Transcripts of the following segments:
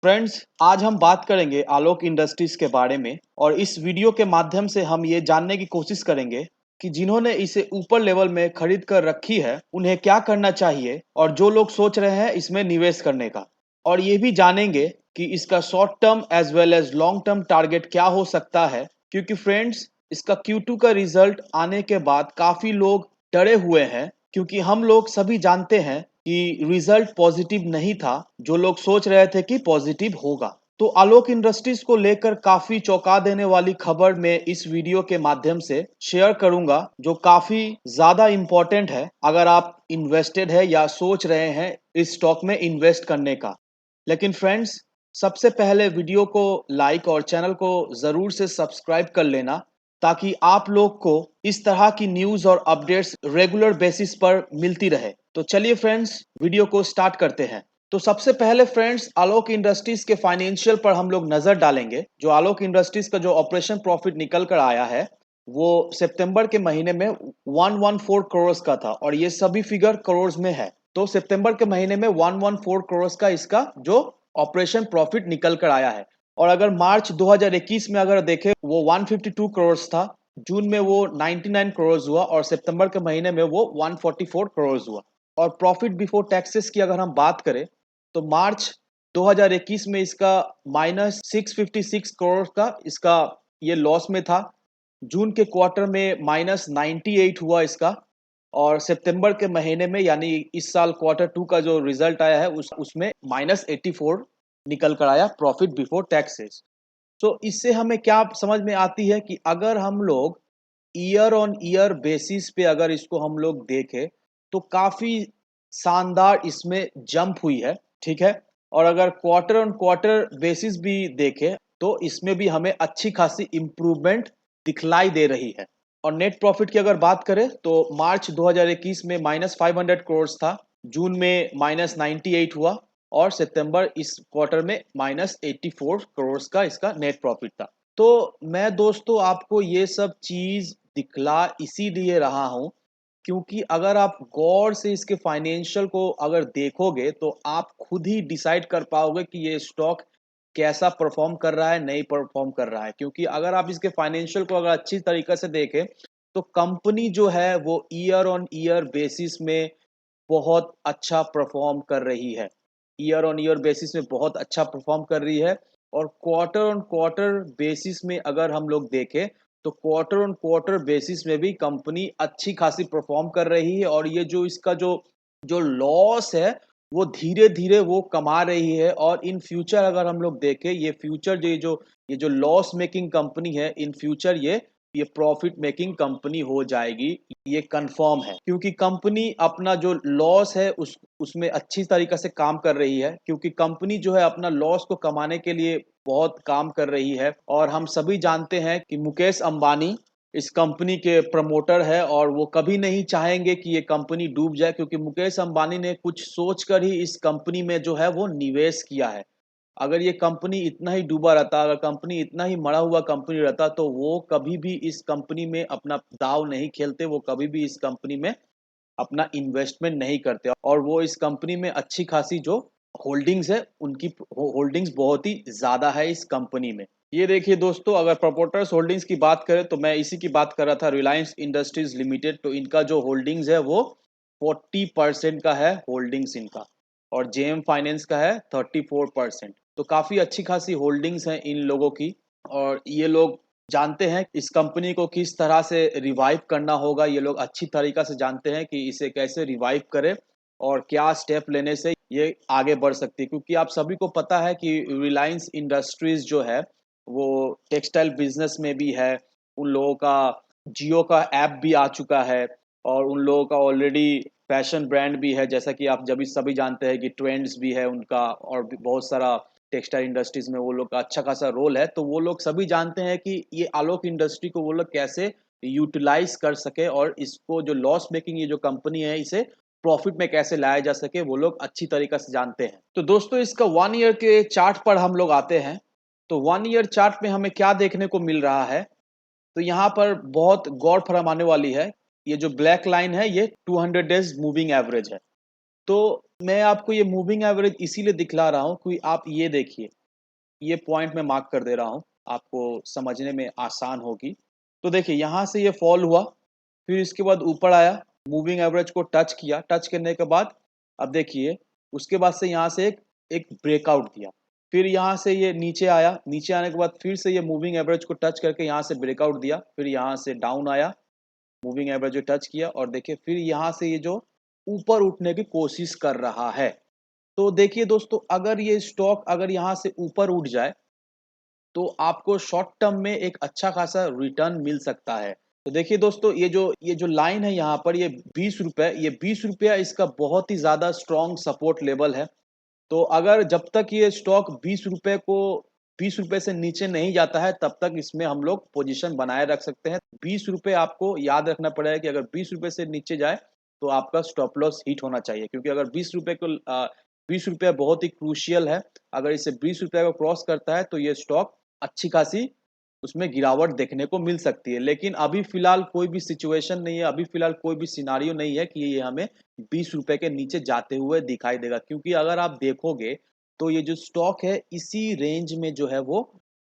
Friends, आज हम बात करेंगे आलोक इंडस्ट्रीज के बारे में और इस वीडियो के माध्यम से हम ये जानने की कोशिश करेंगे कि जिन्होंने इसे ऊपर लेवल में खरीद कर रखी है उन्हें क्या करना चाहिए और जो लोग सोच रहे हैं इसमें निवेश करने का। और ये भी जानेंगे कि इसका short term as well as long term target क्या हो सकता है, क्योंकि फ्रेंड्स इसका Q2 का रिजल्ट आने के बाद काफी लोग डरे हुए हैं, क्योंकि हम लोग सभी जानते हैं कि रिजल्ट पॉजिटिव नहीं था जो लोग सोच रहे थे कि पॉजिटिव होगा। तो आलोक इंडस्ट्रीज को लेकर काफी चौंका देने वाली खबर मैं इस वीडियो के माध्यम से शेयर करूंगा, जो काफी ज्यादा इंपॉर्टेंट है अगर आप इन्वेस्टेड है या सोच रहे हैं इस स्टॉक में इन्वेस्ट करने का। लेकिन फ्रेंड्स, सबसे पहले वीडियो को लाइक और चैनल को जरूर से सब्सक्राइब कर लेना, ताकि आप लोग को इस तरह की न्यूज़ और अपडेट्स रेगुलर बेसिस पर मिलती रहे। तो चलिए फ्रेंड्स, वीडियो को स्टार्ट करते हैं। तो सबसे पहले फ्रेंड्स, आलोक इंडस्ट्रीज के फाइनेंशियल पर हम लोग नजर डालेंगे। जो आलोक इंडस्ट्रीज का जो ऑपरेशन प्रॉफिट निकल कर आया है वो सितंबर के महीने में 114 करोड़ का था, और ये सभी फिगर करोड़ में है। तो सितंबर के महीने में 114 करोड़ का इसका जो ऑपरेशन प्रॉफिट निकल कर आया है। और अगर मार्च 2021 में अगर देखें वो 152 करोड़ था, जून में वो 99 करोड़ हुआ और सितंबर के महीने में वो 144 करोड़ हुआ। और प्रॉफिट बिफोर टैक्सेस की अगर हम बात करें तो मार्च 2021 में इसका माइनस 656 करोड़ का इसका ये लॉस में था। जून के क्वार्टर में माइनस 98 हुआ इसका। और सितंबर के महीने में यानी इस साल क्वार्टर 2 का जो रिजल्ट आया है उसमें माइनस 84 निकल कर आया प्रॉफिट बिफोर टैक्सेस। तो इससे हमें क्या समझ में आती है कि अगर हम लोग ईयर ऑन ईयर बेसिस पे अगर इसको हम लोग देखें तो काफी शानदार इसमें जंप हुई है, ठीक है। और अगर क्वार्टर ऑन क्वार्टर बेसिस भी देखें तो इसमें भी हमें अच्छी खासी इम्प्रूवमेंट दिखलाई दे रही है। और नेट प्रॉफिट की अगर बात करें तो मार्च 2021 में माइनस 500 करोड़ था, जून में माइनस 98 हुआ और सितंबर इस क्वार्टर में माइनस 84 करोड़ का इसका नेट प्रॉफिट था। तो मैं दोस्तों आपको ये सब चीज दिखला इसीलिए रहा हूं क्योंकि अगर आप गौर से इसके फाइनेंशियल को अगर देखोगे तो आप खुद ही डिसाइड कर पाओगे कि ये स्टॉक कैसा परफॉर्म कर रहा है, नहीं परफॉर्म कर रहा है। क्योंकि अगर आप इसके फाइनेंशियल को अगर अच्छी तरीके से देखें तो कंपनी जो है वो ईयर ऑन ईयर बेसिस में बहुत अच्छा परफॉर्म कर रही है। ईयर ऑन ईयर बेसिस में बहुत अच्छा परफॉर्म कर रही है। और क्वार्टर ऑन क्वार्टर बेसिस में अगर हम लोग देखें तो क्वार्टर ऑन क्वार्टर बेसिस में भी कंपनी अच्छी खासी परफॉर्म कर रही है। और ये जो इसका जो जो लॉस है वो धीरे धीरे वो कमा रही है। और इन फ्यूचर अगर हम लोग देखें ये फ्यूचर ये जो लॉस मेकिंग कंपनी है, इन फ्यूचर ये प्रॉफिट मेकिंग कंपनी हो जाएगी, ये कंफर्म है। क्योंकि कंपनी अपना जो लॉस है उसमें अच्छी तरीके से काम कर रही है। क्योंकि कंपनी जो है अपना लॉस को कमाने के लिए बहुत काम कर रही है। और हम सभी जानते हैं कि मुकेश अंबानी इस कंपनी के प्रमोटर है और वो कभी नहीं चाहेंगे कि ये कंपनी डूब जाए, क्योंकि मुकेश अंबानी ने कुछ सोचकर ही इस कंपनी में जो है वो निवेश किया है। अगर ये कंपनी इतना ही डूबा रहता, अगर कंपनी इतना ही मरा हुआ कंपनी रहता तो वो कभी भी इस कंपनी में अपना दाव नहीं खेलते, वो कभी भी इस कंपनी में अपना इन्वेस्टमेंट नहीं करते। और वो इस कंपनी में अच्छी खासी जो होल्डिंग्स है उनकी होल्डिंग्स बहुत ही ज्यादा है इस कंपनी में। ये देखिए दोस्तों, अगर प्रपोटर्स होल्डिंग्स की बात करें तो मैं इसी की बात कर रहा था, रिलायंस इंडस्ट्रीज लिमिटेड। तो इनका जो होल्डिंग्स है वो 40% का है होल्डिंग्स इनका। और जेएम फाइनेंस का है 34%। तो काफी अच्छी खासी होल्डिंग्स हैं इन लोगों की। और ये लोग जानते हैं इस कंपनी को किस तरह से रिवाइव करना होगा, ये लोग अच्छी तरीका से जानते हैं कि इसे कैसे रिवाइव करें और क्या स्टेप लेने से ये आगे बढ़ सकती है। क्योंकि आप सभी को पता है कि रिलायंस इंडस्ट्रीज जो है वो टेक्सटाइल बिजनेस में भी है। उन लोगों का जियो का ऐप भी आ चुका है और उन लोगों का ऑलरेडी फैशन ब्रांड भी है, जैसा कि आप जब सभी जानते हैं कि ट्रेंड्स भी है उनका। और भी बहुत सारा टेक्सटाइल इंडस्ट्रीज में वो लोग का अच्छा खासा रोल है। तो वो लोग सभी जानते हैं कि ये आलोक इंडस्ट्री को वो लोग कैसे यूटिलाइज कर सके और इसको जो लॉस मेकिंग ये जो कंपनी है इसे प्रॉफिट में कैसे लाया जा सके, वो लोग अच्छी तरीके से जानते हैं। तो दोस्तों, इसका 1 ईयर के चार्ट पर हम लोग आते हैं। तो 1 ईयर चार्ट में हमें क्या देखने को मिल रहा है, तो यहाँ पर बहुत गौर फरमाने वाली है। ये जो ब्लैक लाइन है ये 200 डेज मूविंग एवरेज है। तो मैं आपको ये मूविंग एवरेज इसीलिए दिखला रहा हूँ कि आप ये देखिए, ये पॉइंट मैं मार्क कर दे रहा हूँ, आपको समझने में आसान होगी। तो देखिए यहाँ से ये फॉल हुआ, फिर इसके बाद ऊपर आया, मूविंग एवरेज को टच किया, टच करने के बाद अब देखिए उसके बाद से यहाँ से एक एक ब्रेकआउट दिया। फिर यहाँ से ये नीचे आया, नीचे आने के बाद फिर से ये मूविंग एवरेज को टच करके यहाँ से ब्रेकआउट दिया, फिर यहाँ से डाउन आया, मूविंग एवरेज को टच किया और देखिए फिर यहाँ से ये जो ऊपर उठने की कोशिश कर रहा है। तो देखिए दोस्तों, अगर ये स्टॉक अगर यहाँ से ऊपर उठ जाए तो आपको शॉर्ट टर्म में एक अच्छा खासा रिटर्न मिल सकता है। तो देखिए दोस्तों, ये जो लाइन है यहाँ पर, ये 20 रुपए, ये 20 रुपया इसका बहुत ही ज़्यादा स्ट्रॉन्ग सपोर्ट लेवल है। तो अगर जब तक ये स्टॉक 20 रुपए से नीचे नहीं जाता है, तब तक इसमें हम लोग पोजीशन बनाए रख सकते हैं। 20 रुपए आपको याद रखना पड़ेगा कि अगर 20 रुपए से नीचे जाए तो आपका स्टॉप लॉस हिट होना चाहिए, क्योंकि अगर 20 रुपये बहुत ही क्रूशियल है। अगर इसे 20 रुपये को क्रॉस करता है तो ये स्टॉक अच्छी खासी उसमें गिरावट देखने को मिल सकती है। लेकिन अभी फिलहाल कोई भी सिचुएशन नहीं है, अभी फिलहाल कोई भी सिनारियो नहीं है कि ये हमें 20 रुपए के नीचे जाते हुए दिखाई देगा, क्योंकि अगर आप देखोगे तो ये जो स्टॉक है इसी रेंज में जो है वो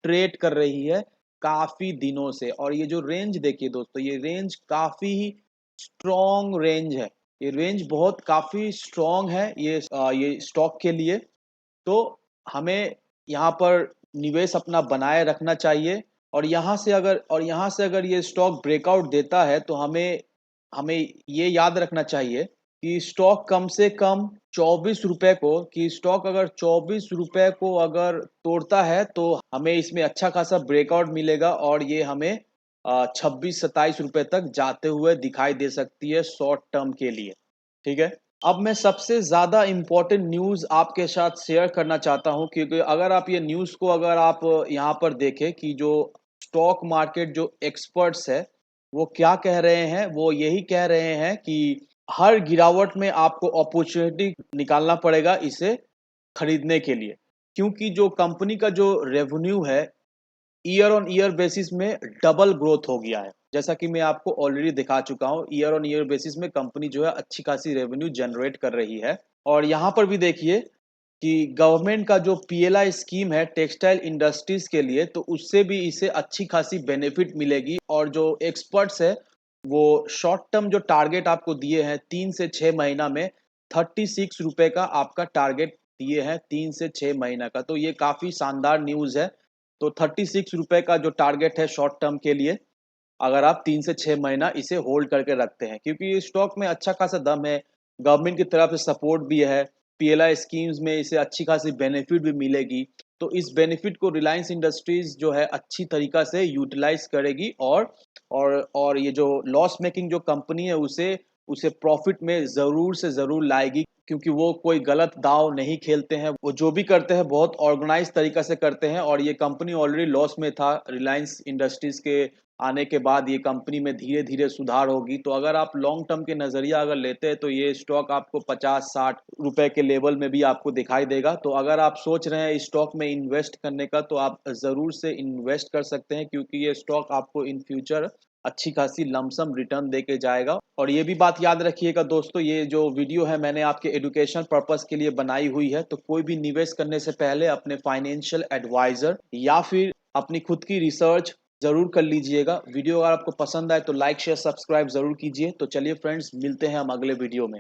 ट्रेड कर रही है काफी दिनों से। और ये जो रेंज देखिए दोस्तों, ये रेंज काफी ही स्ट्रॉन्ग रेंज है, ये रेंज बहुत काफी स्ट्रॉन्ग है ये स्टॉक के लिए। तो हमें यहाँ पर निवेश अपना बनाए रखना चाहिए। और यहाँ से अगर ये स्टॉक ब्रेकआउट देता है तो हमें हमें ये याद रखना चाहिए कि स्टॉक कम से कम 24 रुपए को, कि स्टॉक अगर 24 रुपए को अगर तोड़ता है तो हमें इसमें अच्छा खासा ब्रेकआउट मिलेगा और ये हमें 26-27 रुपए तक जाते हुए दिखाई दे सकती है शॉर्ट टर्म के लिए। ठीक है। अब मैं सबसे ज़्यादा इम्पोर्टेंट न्यूज़ आपके साथ शेयर करना चाहता हूँ, क्योंकि अगर आप ये न्यूज़ को अगर आप यहाँ पर देखें कि जो स्टॉक मार्केट जो एक्सपर्ट्स है वो क्या कह रहे हैं, वो यही कह रहे हैं कि हर गिरावट में आपको अपॉर्चुनिटी निकालना पड़ेगा इसे खरीदने के लिए, क्योंकि जो कंपनी का जो रेवेन्यू है ईयर ऑन ईयर बेसिस में डबल ग्रोथ हो गया है। जैसा कि मैं आपको ऑलरेडी दिखा चुका हूँ, ईयर ऑन ईयर बेसिस में कंपनी जो है अच्छी खासी रेवेन्यू जनरेट कर रही है। और यहाँ पर भी देखिए कि गवर्नमेंट का जो पीएलआई स्कीम है टेक्सटाइल इंडस्ट्रीज के लिए, तो उससे भी इसे अच्छी खासी बेनिफिट मिलेगी। और जो एक्सपर्ट्स है वो शॉर्ट टर्म जो टारगेट आपको दिए हैं 3 से 6 महीना में, 36 रुपए का आपका टारगेट दिए हैं 3 से 6 महीना का। तो ये काफ़ी शानदार न्यूज़ है। तो 36 रुपए का जो टारगेट है शॉर्ट टर्म के लिए, अगर आप 3 से 6 महीना इसे होल्ड करके रखते हैं, क्योंकि ये स्टॉक में अच्छा खासा दम है, गवर्नमेंट की तरफ से सपोर्ट भी है, पीएलआई स्कीम्स में इसे अच्छी खासी बेनिफिट भी मिलेगी। तो इस बेनिफिट को रिलायंस इंडस्ट्रीज जो है अच्छी तरीका से यूटिलाइज करेगी और ये जो लॉस मेकिंग जो कंपनी है उसे उसे प्रॉफिट में ज़रूर से ज़रूर लाएगी, क्योंकि वो कोई गलत दाव नहीं खेलते हैं, वो जो भी करते हैं बहुत ऑर्गेनाइज तरीका से करते हैं। और ये कंपनी ऑलरेडी लॉस में था, रिलायंस इंडस्ट्रीज के आने के बाद ये कंपनी में धीरे धीरे सुधार होगी। तो अगर आप लॉन्ग टर्म के नज़रिया अगर लेते हैं तो ये स्टॉक आपको 50-60 रुपए के लेवल में भी आपको दिखाई देगा। तो अगर आप सोच रहे हैं इस स्टॉक में इन्वेस्ट करने का, तो आप ज़रूर से इन्वेस्ट कर सकते हैं, क्योंकि ये स्टॉक आपको इन फ्यूचर अच्छी खासी लमसम रिटर्न दे के जाएगा। और ये भी बात याद रखिएगा दोस्तों, ये जो वीडियो है मैंने आपके एजुकेशन पर्पस के लिए बनाई हुई है। तो कोई भी निवेश करने से पहले अपने फाइनेंशियल एडवाइजर या फिर अपनी खुद की रिसर्च ज़रूर कर लीजिएगा। वीडियो अगर आपको पसंद आए तो लाइक शेयर सब्सक्राइब ज़रूर कीजिए। तो चलिए फ्रेंड्स, मिलते हैं हम अगले वीडियो में।